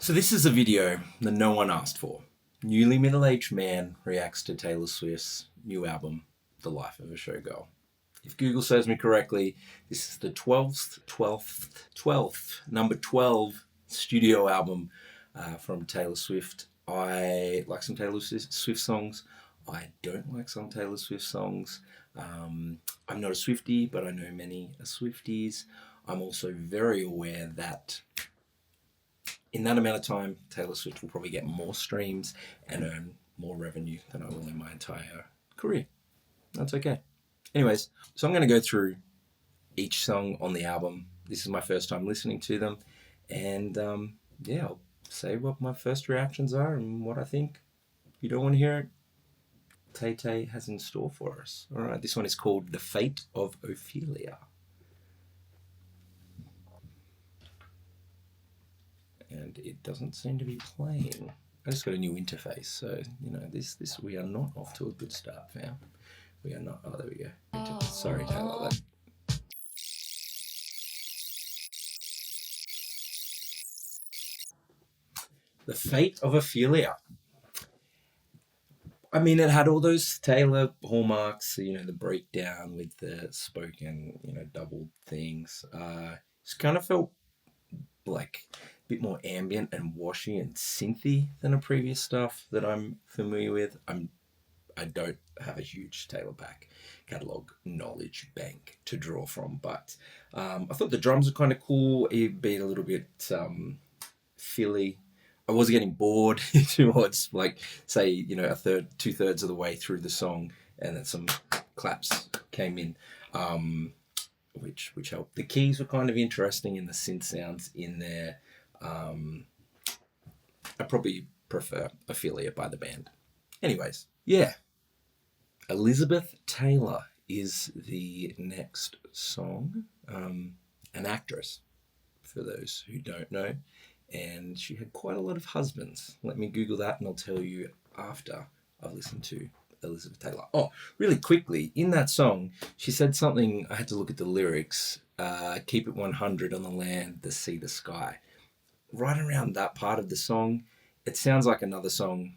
So this is a video that no one asked for. Newly middle-aged man reacts to Taylor Swift's new album, The Life of a Showgirl. If Google serves me correctly, this is the 12th, number 12 studio album from Taylor Swift. I like some Taylor Swift songs. I don't like some Taylor Swift songs. I'm not a Swiftie, but I know many Swifties. I'm also very aware that in that amount of time, Taylor Swift will probably get more streams and earn more revenue than I will in my entire career. That's okay. Anyways, so I'm going to go through each song on the album. This is my first time listening to them. And I'll say what my first reactions are and what I think. If you don't want to hear it, Tay has in store for us. All right, this one is called The Fate of Ophelia. And it doesn't seem to be playing. I just got a new interface, so this we are not off to a good start, fam. We are not. Oh, there we go. Sorry, Taylor. The Fate of Ophelia. I mean, it had all those Taylor hallmarks, the breakdown with the spoken, doubled things. Just kind of felt like a bit more ambient and washy and synthy than the previous stuff that I'm familiar with. I don't have a huge Taylor back catalog knowledge bank to draw from, but I thought the drums were kind of cool. It beat a little bit Philly. I was getting bored towards say two-thirds of the way through the song, and then some claps came in, which helped. The keys were kind of interesting in the synth sounds in there. I probably prefer Ophelia by the band. Anyways, yeah. Elizabeth Taylor is the next song. An actress, for those who don't know. And she had quite a lot of husbands. Let me Google that and I'll tell you after I've listened to Elizabeth Taylor. Oh, really quickly, in that song, she said something, I had to look at the lyrics, keep it 100 on the land, the sea, the sky. Right around that part of the song, it sounds like another song.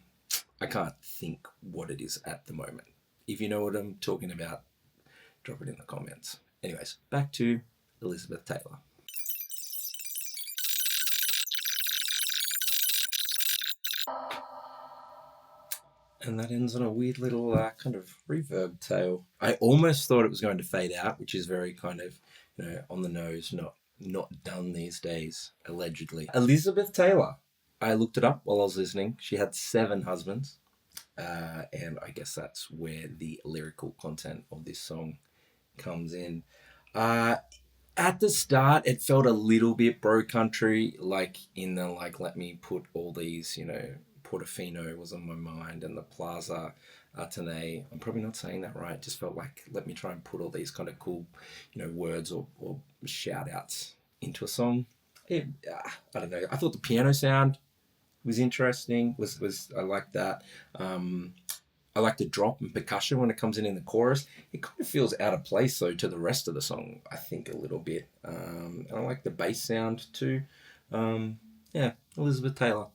I can't think what it is at the moment. If you know what I'm talking about, drop it in the comments. Anyways, back to Elizabeth Taylor. And that ends on a weird little kind of reverb tail. I almost thought it was going to fade out, which is very kind of, on the nose, not done these days, allegedly. Elizabeth Taylor. I looked it up while I was listening. She had 7 husbands. And I guess that's where the lyrical content of this song comes in. At the start, it felt a little bit bro country, let me put all these, Portofino was on my mind, and the Plaza Atene. I'm probably not saying that right. Just felt like, let me try and put all these kind of cool, words or shout outs into a song. I don't know. I thought the piano sound was interesting. I like that. I like the drop and percussion when it comes in the chorus. It kind of feels out of place though to the rest of the song, I think, a little bit. And I like the bass sound too. Elizabeth Taylor.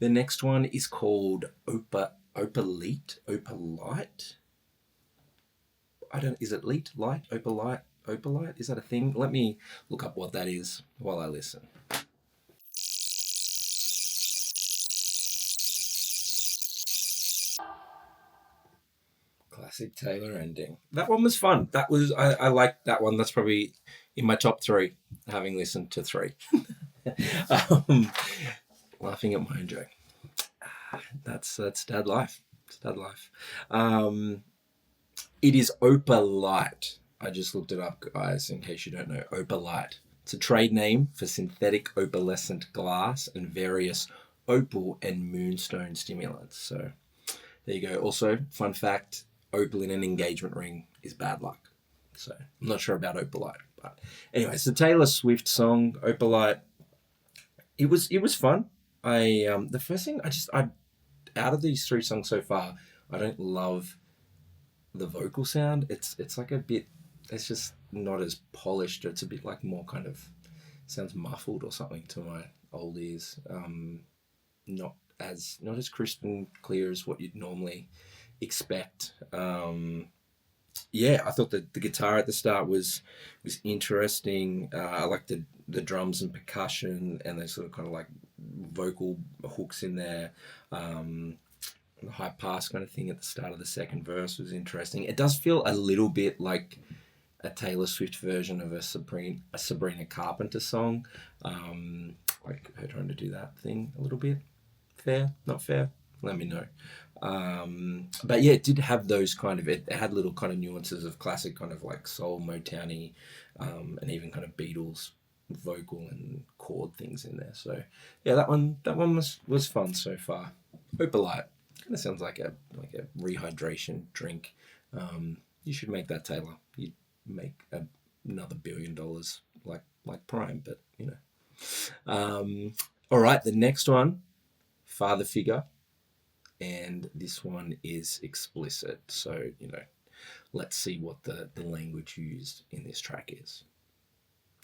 The next one is called Opalite. Is it light? Opalite? Is that a thing? Let me look up what that is while I listen. Classic Taylor ending. That one was fun. I liked that one. That's probably in my top 3, having listened to 3. Laughing at my own joke. That's dad life. It's dad life. It is Opalite. I just looked it up, guys, in case you don't know. Opalite. It's a trade name for synthetic opalescent glass and various opal and moonstone stimulants. So there you go. Also, fun fact, opal in an engagement ring is bad luck. So I'm not sure about Opalite. But anyway, it's the Taylor Swift song, Opalite. It was fun. The first thing I out of these 3 songs so far, I don't love the vocal sound. It's like a bit, it's just not as polished. It's a bit like more kind of sounds muffled or something to oldies. Not as crisp and clear as what you'd normally expect. Yeah, I thought that the guitar at the start was interesting. I like the drums and percussion and those sort of kind of like vocal hooks in there. The high pass kind of thing at the start of the second verse was interesting. It does feel a little bit like a Taylor Swift version of a Sabrina Carpenter song, like her trying to do that thing a little bit. Fair, not fair? Let me know. But yeah, it did have those kind of it had little kind of nuances of classic kind of like soul Motowny, and even kind of Beatles vocal and chord things in there. So yeah, that one was fun so far. Opalite kind of sounds like a rehydration drink. You should make that, Taylor. You'd make another $1 billion like Prime, but you know. All right, the next one, father figure, and this one is explicit. So let's see what the language used in this track is.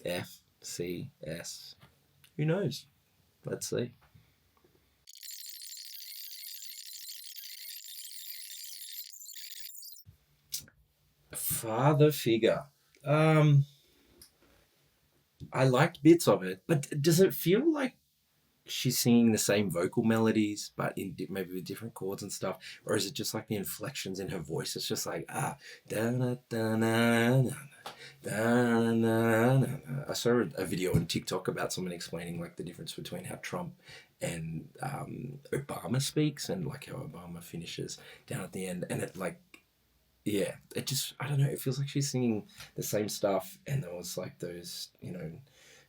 F, C, S. Who knows? Let's see. Father figure. I liked bits of it, but does it feel like she's singing the same vocal melodies, but in maybe with different chords and stuff, or is it just like the inflections in her voice? It's just like da da da na na da na na. I saw a video on TikTok about someone explaining like the difference between how Trump and Obama speaks and like how Obama finishes down at the end, and it like yeah, it just I don't know. It feels like she's singing the same stuff, and there was like those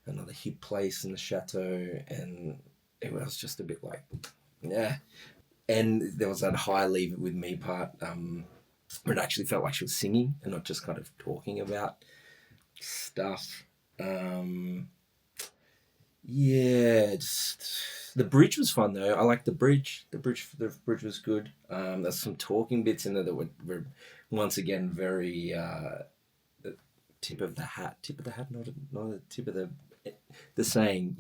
another hit place in the chateau, and it was just a bit like yeah. And there was that high leave it with me part, where it actually felt like she was singing and not just kind of talking about stuff. Yeah, just the bridge was fun though. I like the bridge. The bridge was good. There's some talking bits in there that were once again very tip of the hat. Tip of the hat, not a tip of the saying.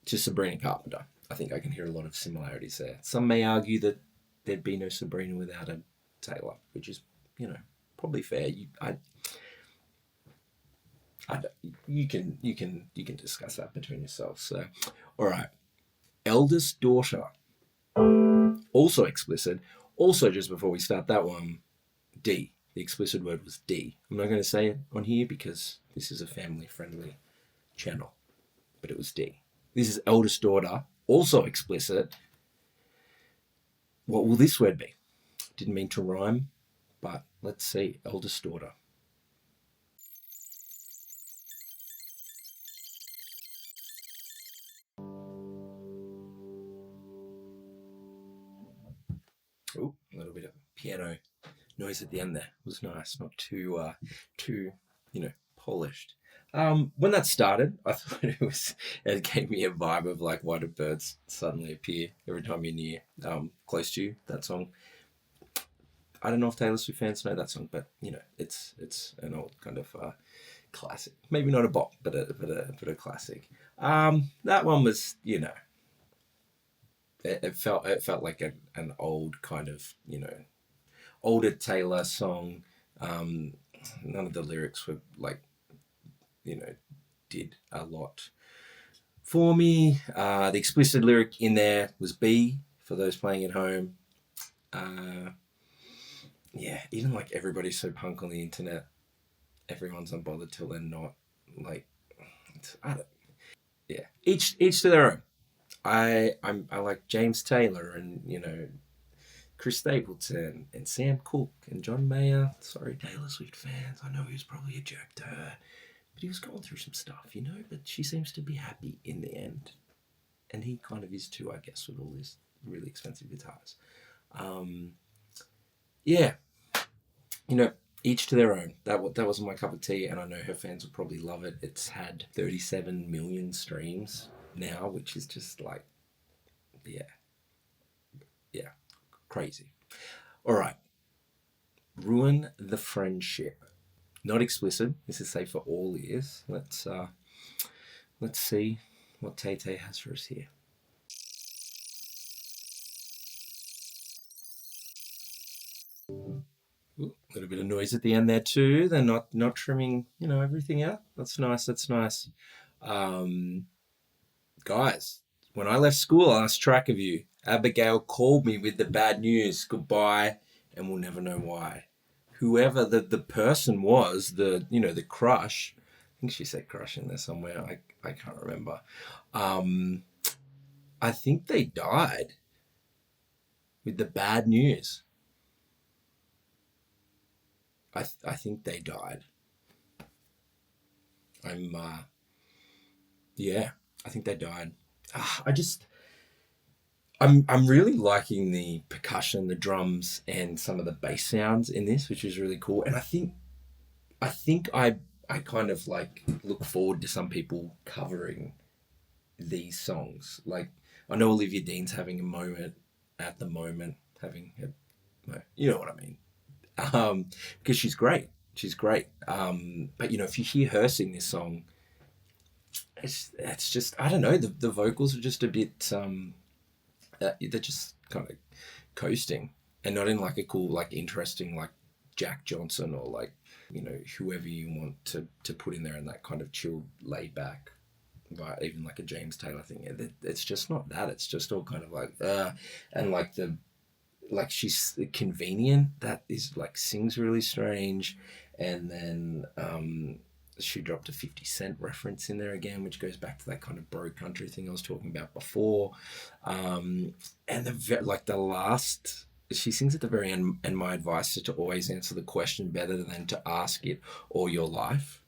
To Sabrina Carpenter. I think I can hear a lot of similarities there. Some may argue that there'd be no Sabrina without a Taylor, which is probably fair. I, you can discuss that between yourselves. So, all right. Eldest Daughter, also explicit. Also, just before we start that one, D. The explicit word was D. I'm not going to say it on here because this is a family-friendly channel, but it was D. This is Eldest Daughter, also explicit. What will this word be? Didn't mean to rhyme, but let's see. Eldest Daughter. Oh, a little bit of piano noise at the end there. It was nice, not too polished. When that started, I thought it gave me a vibe of like why do birds suddenly appear every time you're near close to you. That song. I don't know if Taylor Swift fans know that song, but it's an old kind of classic. Maybe not a bop, but a classic. That one was it felt like an old kind of older Taylor song. None of the lyrics were like did a lot for me. The explicit lyric in there was B for those playing at home. Yeah, even like everybody's so punk on the internet, everyone's unbothered till they're not. Like, I don't. Yeah, each to their own. I like James Taylor and Chris Stapleton and Sam Cooke and John Mayer. Sorry, Taylor Swift fans. I know he was probably a jerk to her, but he was going through some stuff. But she seems to be happy in the end, and he kind of is too, I guess, with all these really expensive guitars. Yeah, each to their own. That wasn't my cup of tea, and I know her fans will probably love it. It's had 37 million streams now, which is just like, yeah, crazy. All right, ruin the friendship. Not explicit. This is safe for all ears. Let's see what Tay Tay has for us here. Ooh, a little bit of noise at the end there too. They're not trimming, everything out. That's nice. That's nice. Um, Guys, when I left school, I lost track of you. Abigail called me with the bad news. Goodbye, and we'll never know why. Whoever the person was, the crush. I think she said crush in there somewhere. I can't remember. Um, I think they died with the bad news. I think they died. I'm yeah, I think they died. I'm really liking the percussion, the drums, and some of the bass sounds in this, which is really cool. And I think I kind of like look forward to some people covering these songs. Like I know Olivia Dean's having a moment at the moment, having you know what I mean, because she's great. She's great. But if you hear her sing this song, it's just I don't know. The vocals are just a bit. They're just kind of coasting, and not in like a cool, like interesting, like Jack Johnson or like whoever you want to put in there in that kind of chill, laid back, right? Even like a James Taylor thing. It's just not that. It's just all kind of like and like she's convenient. That is like sings really strange, and then she dropped a 50 Cent reference in there again, which goes back to that kind of bro country thing I was talking about before. And the last, she sings at the very end, and my advice is to always answer the question better than to ask it all your life.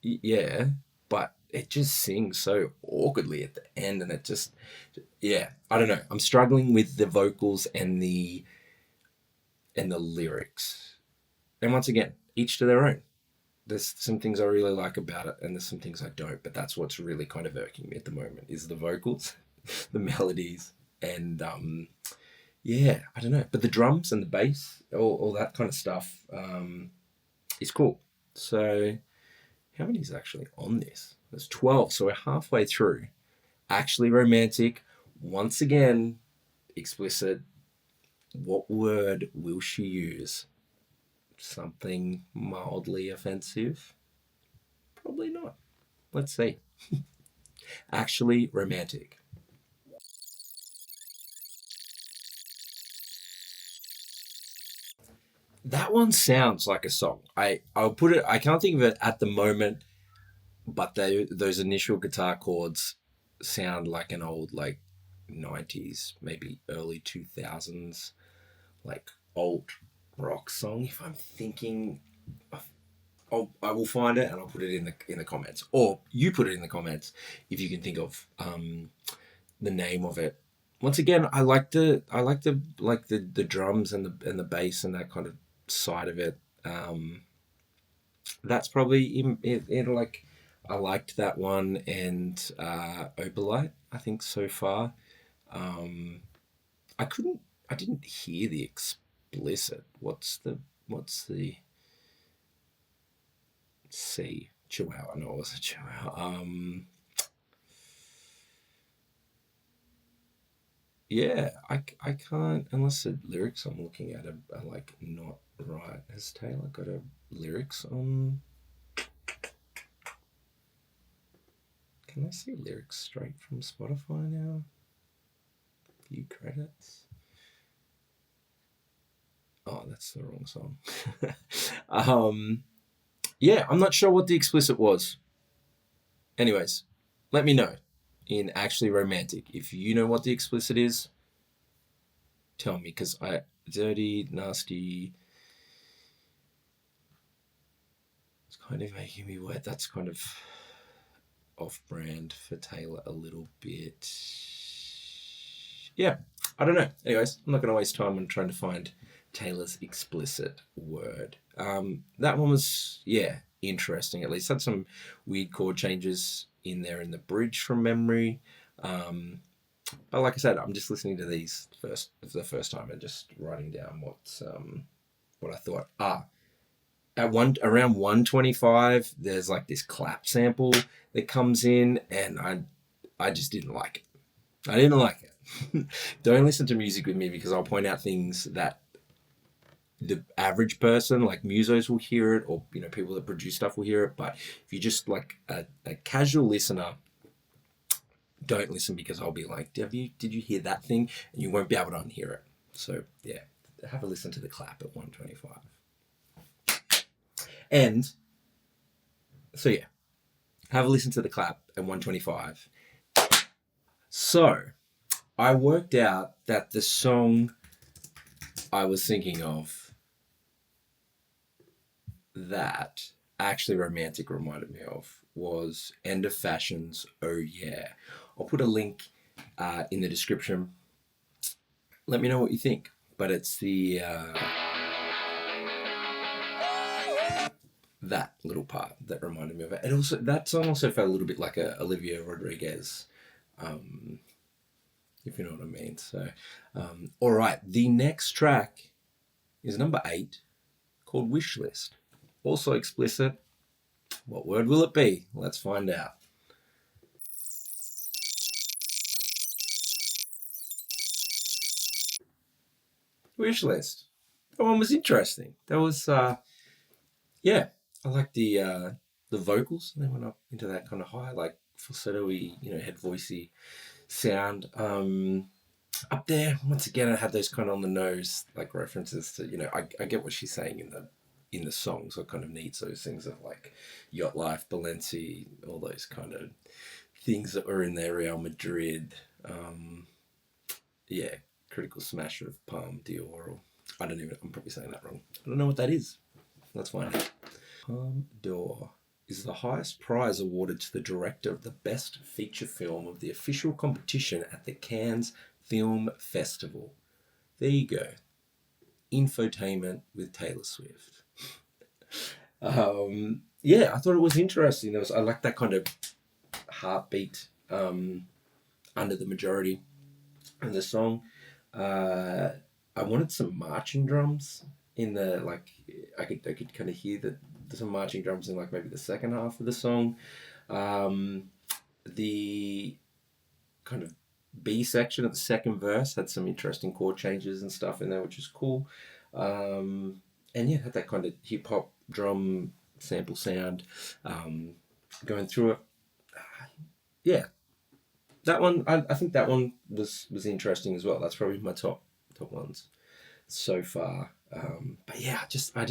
Yeah, but it just sings so awkwardly at the end, and it just, yeah, I don't know. I'm struggling with the vocals and the lyrics. And once again, each to their own. There's some things I really like about it, and there's some things I don't. But that's what's really kind of irking me at the moment is the vocals, the melodies, and yeah, I don't know. But the drums and the bass, all that kind of stuff, is cool. So, how many is actually on this? There's 12, so we're halfway through. Actually romantic. Once again, explicit. What word will she use? Something mildly offensive? Probably not. Let's see. Actually romantic. That one sounds like a song. I'll put it. I can't think of it at the moment, but those initial guitar chords sound like an old like 90s, maybe early 2000s, like alt rock song. If I'm thinking, I will find it and I'll put it in the comments, or you put it in the comments if you can think of the name of it. Once again, I like the drums and the bass and that kind of side of it. That's probably in like I liked that one and Opalite. I think so far. I couldn't. I didn't hear the explicit. What's the C? Chihuahua. No, it was a Chihuahua. Yeah, I can't unless the lyrics I'm looking at are like not right. Has Taylor got a lyrics on? Can I see lyrics straight from Spotify now? View credits. Oh, that's the wrong song. Yeah, I'm not sure what the explicit was. Anyways, let me know in Actually Romantic. If you know what the explicit is, tell me, because dirty, nasty, it's kind of making me wet. That's kind of off-brand for Taylor a little bit. Yeah, I don't know. Anyways, I'm not going to waste time on trying to find Taylor's explicit word. That one was, yeah, interesting. At least had some weird chord changes in there in the bridge from memory. But like I said, I'm just listening to these for the first time and just writing down what I thought. at around 125, there's like this clap sample that comes in, and I just didn't like it. I didn't like it. Don't listen to music with me, because I'll point out things that the average person, like musos, will hear it, or people that produce stuff will hear it. But if you just like a casual listener, don't listen, because I'll be like, did you hear that thing? And you won't be able to unhear it. So yeah, have a listen to the clap at 125. And so yeah, have a listen to the clap at 125. So I worked out that the song I was thinking of that actually Romantic reminded me of was End of Fashion's Oh Yeah. I'll put a link in the description. Let me know what you think. But it's the that little part that reminded me of it. And also, that song also felt a little bit like a Olivia Rodriguez, if you know what I mean. So, all right. The next track is number 8, called Wish List. Also explicit. What word will it be? Let's find out. Wish List. That one was interesting. That was, yeah. I like the vocals. They went up into that kind of high, like falsetto-y, head voicey sound. Up there, once again, I had those kind of on the nose, like references to, I get what she's saying in the song, so it kind of needs those things of like Yacht Life, Balenci, all those kind of things that were in there, Real Madrid, yeah, Critical Smasher of Palm Dior, or I'm probably saying that wrong. I don't know what that is. Let's find out. Palme d'Or is the highest prize awarded to the director of the best feature film of the official competition at the Cannes Film Festival. There you go. Infotainment with Taylor Swift. Yeah, I thought it was interesting. I like that kind of heartbeat under the majority of the song. I wanted some marching drums in the, like, I could kind of hear that there's some marching drums in like maybe the second half of the song. The kind of B section of the second verse had some interesting chord changes and stuff in there, which is cool. And yeah, had that kind of hip hop drum sample sound going through it. Yeah, that one, I think that one was interesting as well. That's probably my top ones so far. But yeah, I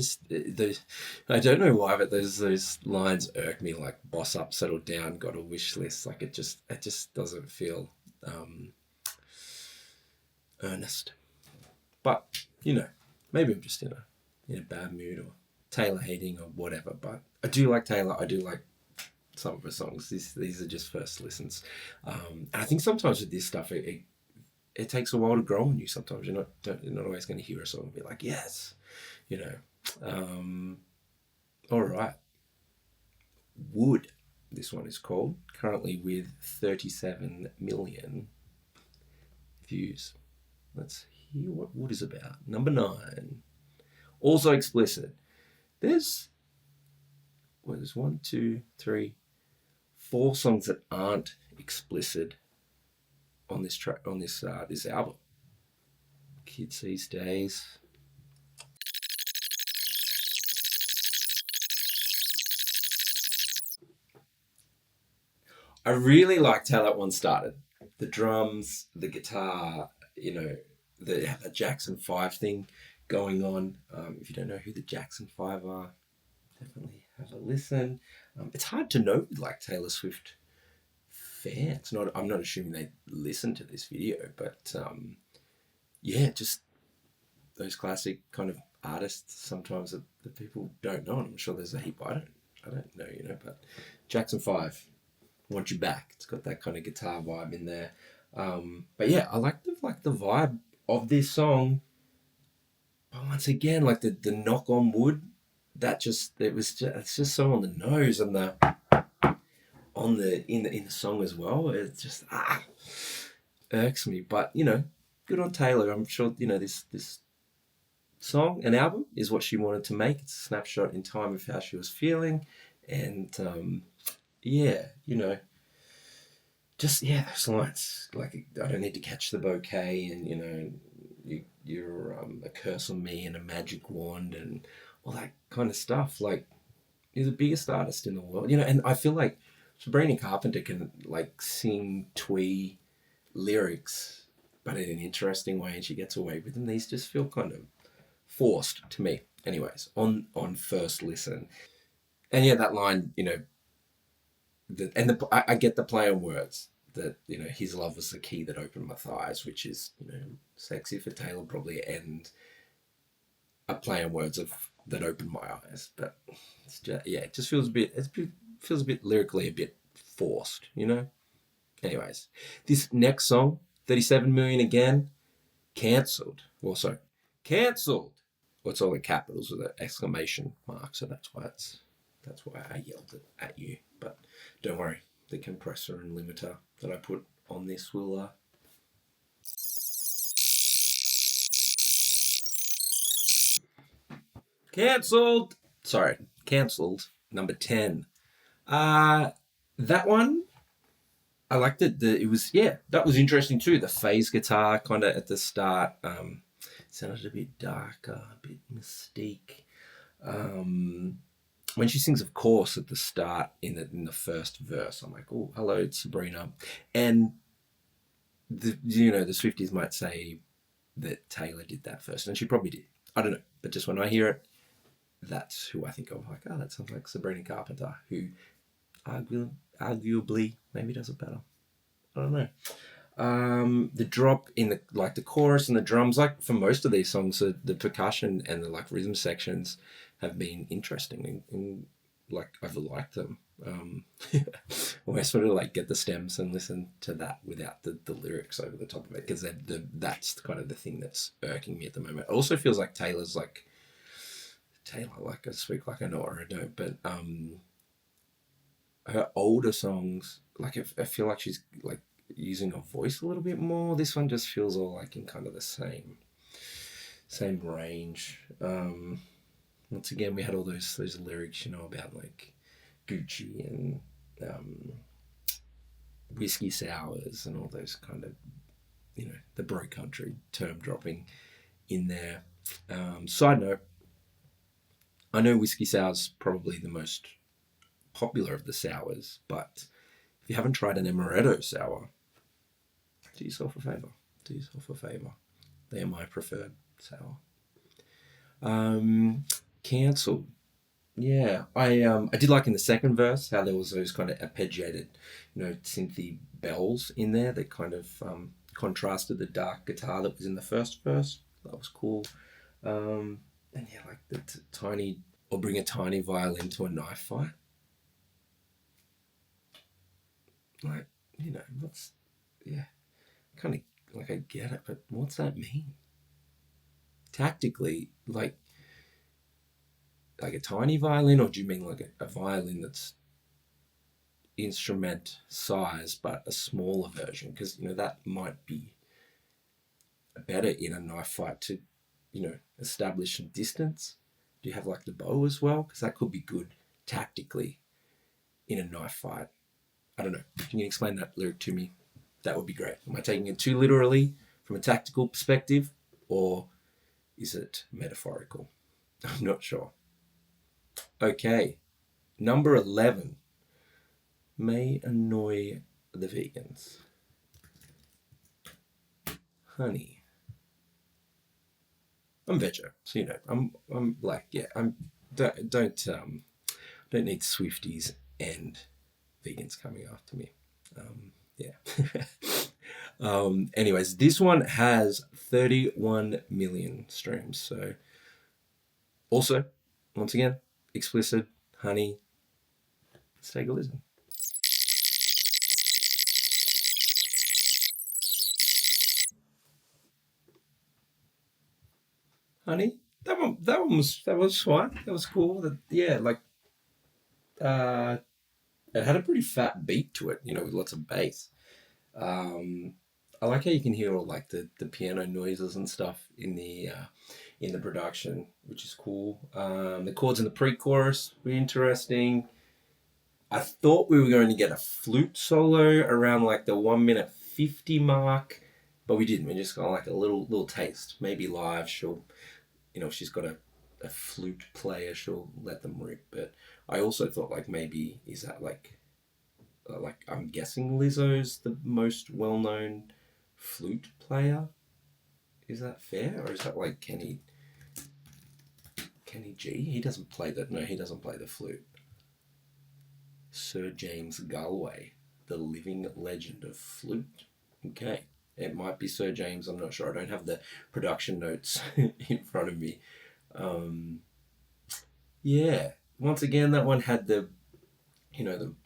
don't know why, but those lines irk me, like boss up, settle down, got a wish list. Like it just doesn't feel earnest. But maybe I'm just in a bad mood, or Taylor hating, or whatever. But I do like Taylor. I do like some of her songs. These are just first listens. And I think sometimes with this stuff, it takes a while to grow on you. Sometimes you're not always going to hear a song and be like, yes, all right. Wood, this one is called, currently with 37 million views. Let's hear what Wood is about. Number 9, also explicit. There's 1, 2, 3, 4 songs that aren't explicit on this track, on this album. Kids these days. I really liked how that one started. The drums, the guitar, the Jackson 5 thing going on. If you don't know who the Jackson 5 are, definitely have a listen. It's hard to know with like Taylor Swift fans. I'm not assuming they listen to this video, but yeah, just those classic kind of artists sometimes that people don't know. And I'm sure there's a heap I don't know, but Jackson 5, Want You Back. It's got that kind of guitar vibe in there. But yeah, I like the vibe of this song. But once again, like the knock on wood, it's just so on the nose, and in the song as well. It just irks me. But good on Taylor. I'm sure this song, an album, is what she wanted to make. It's a snapshot in time of how she was feeling. And yeah, just, yeah, those lines. Like, I don't need to catch the bouquet, and, you're a curse on me and a magic wand and all that kind of stuff. Like, you're the biggest artist in the world, and I feel like Sabrina Carpenter can, like, sing twee lyrics, but in an interesting way, and she gets away with them. These just feel kind of forced to me, anyways, on first listen. And yeah, that line, I get the play on words that, his love was the key that opened my thighs, which is, sexy for Taylor probably, and a play on words of that opened my eyes. But it's just, yeah, it just feels a bit lyrically a bit forced, Anyways, this next song, 37 million again, cancelled. Well, sorry, cancelled. Well, it's all in capitals with an exclamation mark, so that's why I yelled it at you. But don't worry, the compressor and limiter that I put on this will cancelled. Sorry, cancelled. Number 10. That one, I liked it. It was, yeah, that was interesting too. The phase guitar kind of at the start sounded a bit darker, a bit mystique. When she sings, of course, at the start in the first verse, I'm like, oh, hello, it's Sabrina. And the Swifties might say that Taylor did that first, and she probably did. I don't know, but just when I hear it, that's who I think of. Like, oh, that sounds like Sabrina Carpenter, who arguably maybe does it better. I don't know. The drop in the chorus and the drums, like for most of these songs, the percussion and the like rhythm sections have been interesting, and like I've liked them. Or I sort of like get the stems and listen to that without the lyrics over the top of it, because that's kind of the thing that's irking me at the moment. It also feels like Taylor, like I speak like I know or I don't, but her older songs, like I feel like she's like using her voice a little bit more. This one just feels all like in kind of the same range. Once again, we had all those lyrics, about like Gucci and whiskey sours and all those kind of, the bro country term dropping in there. Side note, I know whiskey sour's probably the most popular of the sours, but if you haven't tried an amaretto sour, do yourself a favor. They are my preferred sour. Cancelled. Yeah, I did like in the second verse how there was those kind of arpeggiated, synthy bells in there that kind of contrasted the dark guitar that was in the first verse. That was cool. And yeah, like the tiny, or bring a tiny violin to a knife fight. Like, what's, yeah, kind of like I get it, but what's that mean? Tactically, like a tiny violin, or do you mean like a violin that's instrument size but a smaller version? Because that might be better in a knife fight to establish some distance. Do you have like the bow as well? Because that could be good tactically in a knife fight. I don't know. Can you explain that lyric to me? That would be great. Am I taking it too literally from a tactical perspective, or is it metaphorical? I'm not sure. Okay, number 11 may annoy the vegans. Honey. I'm veggie, so I'm like, yeah, don't need Swifties and vegans coming after me. Yeah. Anyways, this one has 31 million streams. So also, once again, explicit, honey. Let's take a listen. Honey, that was fine. That was cool. Yeah, like it had a pretty fat beat to it, with lots of bass. I like how you can hear all like the piano noises and stuff in the production, which is cool. The chords in the pre-chorus were interesting. I thought we were going to get a flute solo around like the 1 minute 50 mark, but we didn't. We just got like a little taste. Maybe live she'll, if she's got a flute player, she'll let them rip. But I also thought like maybe is that like I'm guessing Lizzo's the most well-known flute player. Is that fair, or is that like Kenny G? He doesn't play that. No, he doesn't play the flute. Sir James Galway, the living legend of flute. Okay, it might be Sir James. I'm not sure. I don't have the production notes in front of me. Yeah. Once again, that one had the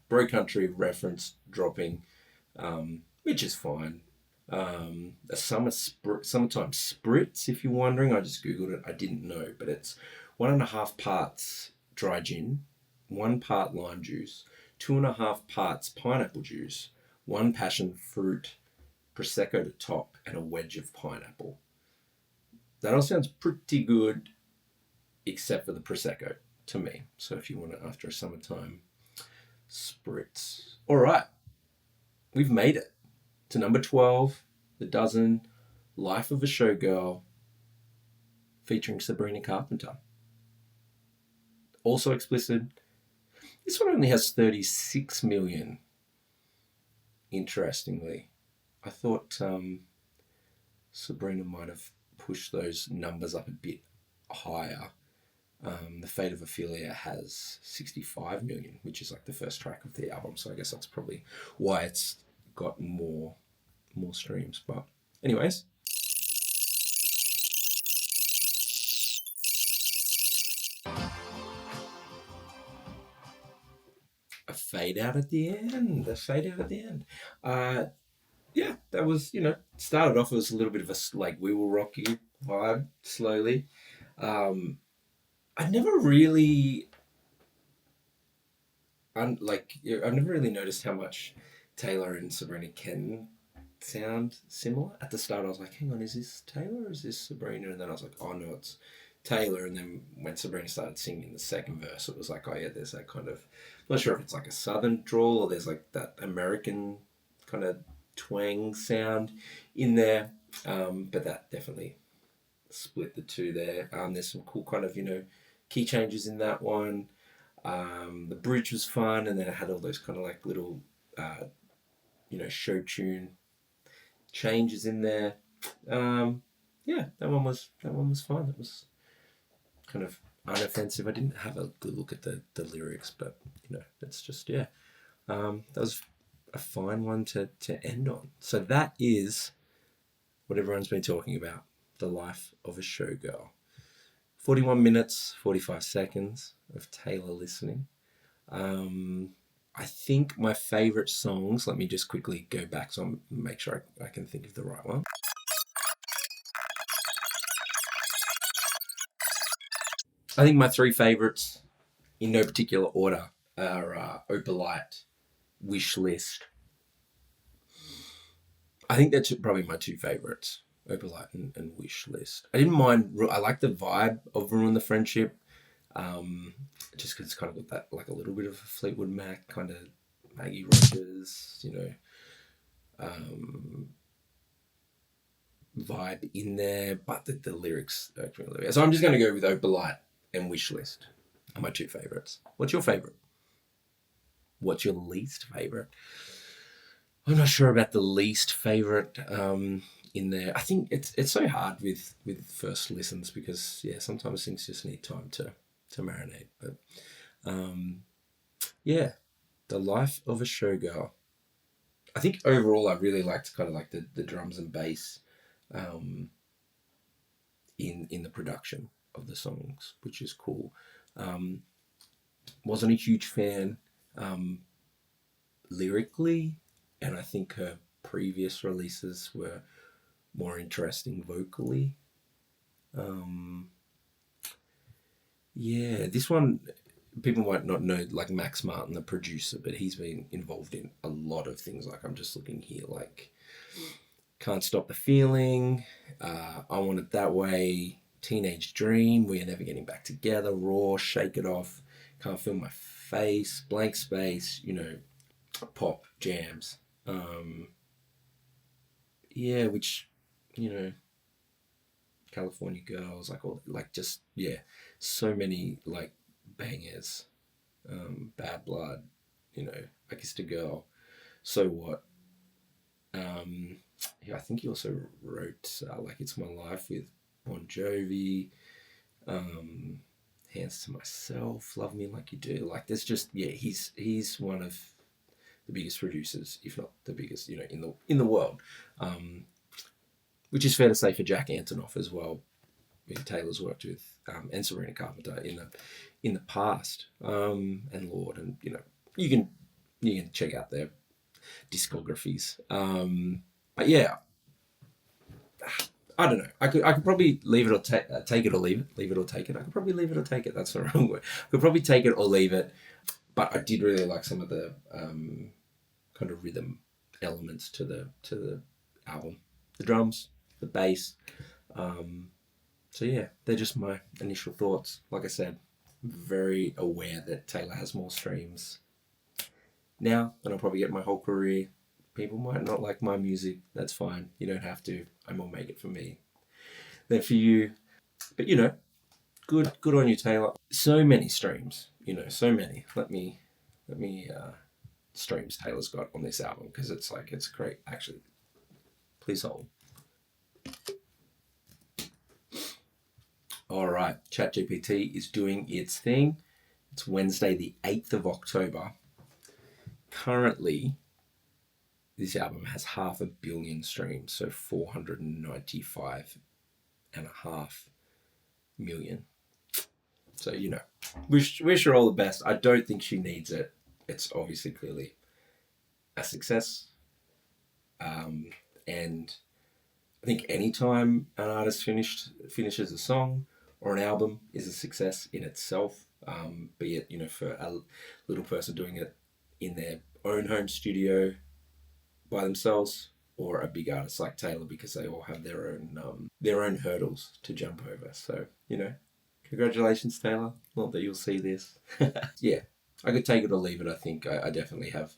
Bro Country reference dropping, which is fine. A summertime spritz, if you're wondering. I just googled it. I didn't know, but it's 1.5 parts dry gin, 1 part lime juice, 2.5 parts pineapple juice, 1 passion fruit prosecco to top, and a wedge of pineapple. That all sounds pretty good, except for the prosecco to me. So if you want it after a summertime spritz, all right, we've made it to number 12, The Dozen, Life of a Showgirl, featuring Sabrina Carpenter. Also explicit. This one only has 36 million. Interestingly, I thought Sabrina might have pushed those numbers up a bit higher. The Fate of Ophelia has 65 million, which is like the first track of the album. So I guess that's probably why it's got more streams. But anyways, a fade out at the end. Yeah, that was, started off as a little bit of a like We Will Rock You vibe slowly. I never really I've never really noticed how much Taylor and Sabrina can sound similar. At the start, I was like, hang on, is this Taylor or is this Sabrina? And then I was like, oh no, it's Taylor. And then when Sabrina started singing the second verse, it was like, oh yeah, there's that kind of, I'm not sure if it's like a southern drawl or there's like that American kind of twang sound in there. But that definitely split the two there. There's some cool kind of, key changes in that one. The bridge was fun, and then it had all those kind of like little, show tune changes in there. Yeah, that one was fun. It was kind of unoffensive. I didn't have a good look at the lyrics, but that's just that was a fine one to end on. So that is what everyone's been talking about: the life of a showgirl. 41 minutes, 45 seconds of Taylor listening. I think my favourite songs, let me just quickly go back so I make sure I can think of the right one. I think my 3 favourites, in no particular order, are Opalite, Wish List. I think that's probably my 2 favourites, Opalite and Wish List. I didn't mind, I like the vibe of Ruin the Friendship, just because it's kind of got that, like a little bit of a Fleetwood Mac, kind of Maggie Rogers, vibe in there, but the lyrics don't really. So I'm just going to go with Opalite and Wish List are my 2 favourites. What's your favourite? What's your least favourite? I'm not sure about the least favourite in there. I think it's so hard with first listens because sometimes things just need time to marinate. But the life of a showgirl. I think overall I really liked kind of like the drums and bass in the production of the songs, which is cool. Wasn't a huge fan lyrically, and I think her previous releases were more interesting vocally. This one, people might not know, like Max Martin, the producer, but he's been involved in a lot of things. Like I'm just looking here, like Can't Stop the Feeling, I Want It That Way, Teenage Dream, We're Never Getting Back Together, Raw, Shake It Off, Can't Feel My Face, Blank Space, you know, pop jams. Yeah, which, you know, California Girls, like all, like just, yeah, so many like bangers. Bad Blood, you know, I Kissed a Girl, So What. Yeah, I think he also wrote like It's My Life with Bon Jovi, Hands to Myself, Love Me Like You Do. Like there's just, yeah, he's one of the biggest producers, if not the biggest, you know, in the world. Which is fair to say for Jack Antonoff as well, who Taylor's worked with, and Sabrina Carpenter in the past, and Lord, and you know, you can check out their discographies. But yeah, I don't know. I could probably leave it or take it or leave it. Leave it or take it. I could probably leave it or take it. That's the wrong word. I could probably take it or leave it. But I did really like some of the kind of rhythm elements to the album, the drums, the bass. So yeah, they're just my initial thoughts. Like I said, very aware that Taylor has more streams now than I'll probably get my whole career. People might not like my music. That's fine. You don't have to. I will make it for me. Then for you. But you know, good on you, Taylor. So many streams. You know, so many. Let me streams Taylor's got on this album because it's like it's great. Actually, please hold. All right, ChatGPT is doing its thing. It's Wednesday, the 8th of October. Currently, this album has 500 million streams, so 495.5 million. So, you know, wish her all the best. I don't think she needs it. It's obviously clearly a success. And I think anytime an artist finishes a song or an album is a success in itself, be it, you know, for a little person doing it in their own home studio by themselves, or a big artist like Taylor, because they all have their own hurdles to jump over. So, you know, congratulations, Taylor. Not that you'll see this. Yeah, I could take it or leave it. I think I definitely have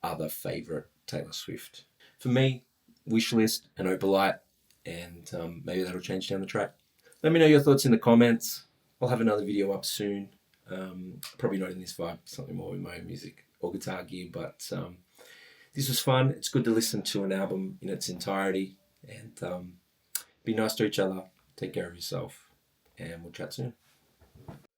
other favourite Taylor Swift. For me, Wishlist and Opalite, and maybe that'll change down the track. Let me know your thoughts in the comments. I'll have another video up soon. Probably not in this vibe, something more with my own music or guitar gear, but this was fun. It's good to listen to an album in its entirety, and be nice to each other. Take care of yourself, and we'll chat soon.